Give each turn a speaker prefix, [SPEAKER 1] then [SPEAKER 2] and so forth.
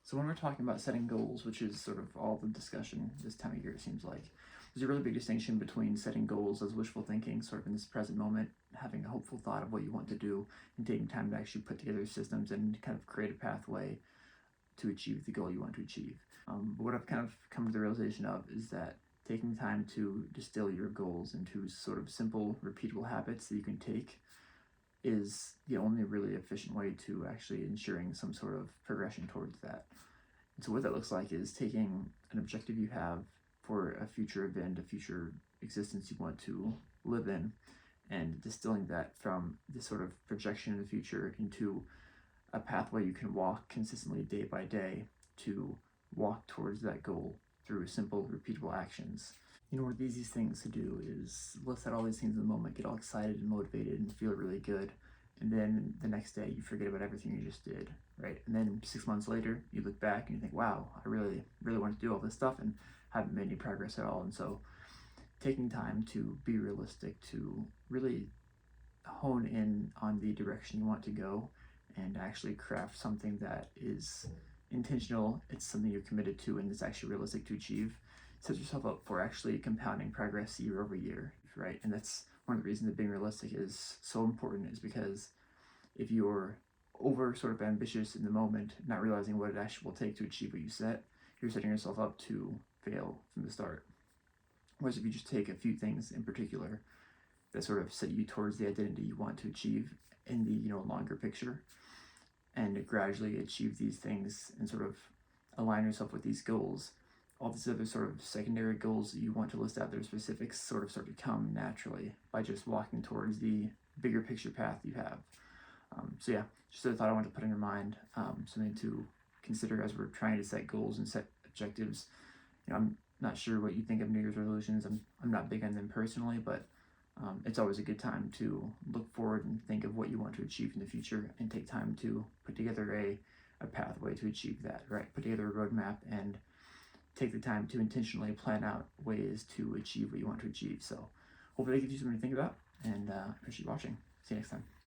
[SPEAKER 1] So when we're talking about setting goals, which is sort of all the discussion this time of year, it seems like, there's a really big distinction between setting goals as wishful thinking, sort of in this present moment, having a hopeful thought of what you want to do, and taking time to actually put together systems and kind of create a pathway to achieve the goal you want to achieve. But what I've kind of come to the realization of is that taking time to distill your goals into sort of simple, repeatable habits that you can take is the only really efficient way to actually ensuring some sort of progression towards that. And so what that looks like is taking an objective you have for a future event, a future existence you want to live in, and distilling that from this sort of projection in the future into a pathway you can walk consistently day by day to walk towards that goal through simple, repeatable actions. You know, one of the easiest things to do is list out all these things in the moment, get all excited and motivated and feel really good. And then the next day you forget about everything you just did, right? And then 6 months later, you look back and you think, wow, I really, really want to do all this stuff and haven't made any progress at all. And so taking time to be realistic, to really hone in on the direction you want to go and actually craft something that is intentional, it's something you're committed to and it's actually realistic to achieve, set yourself up for actually compounding progress year over year, right? And that's one of the reasons that being realistic is so important, is because if you're over sort of ambitious in the moment, not realizing what it actually will take to achieve what you set, you're setting yourself up to fail from the start. Whereas if you just take a few things in particular that sort of set you towards the identity you want to achieve in the longer picture, and gradually achieve these things and sort of align yourself with these goals, all these other sort of secondary goals that you want to list out, their specifics sort of start to come naturally by just walking towards the bigger picture path you have. So yeah, just a thought I wanted to put in your mind, something to consider as we're trying to set goals and set objectives. I'm not sure what you think of New Year's resolutions. I'm not big on them personally, but it's always a good time to look forward and think of what you want to achieve in the future and take time to put together a pathway to achieve that, right? Put together a roadmap and take the time to intentionally plan out ways to achieve what you want to achieve. So hopefully that gives you something to think about, and I appreciate you watching. See you next time.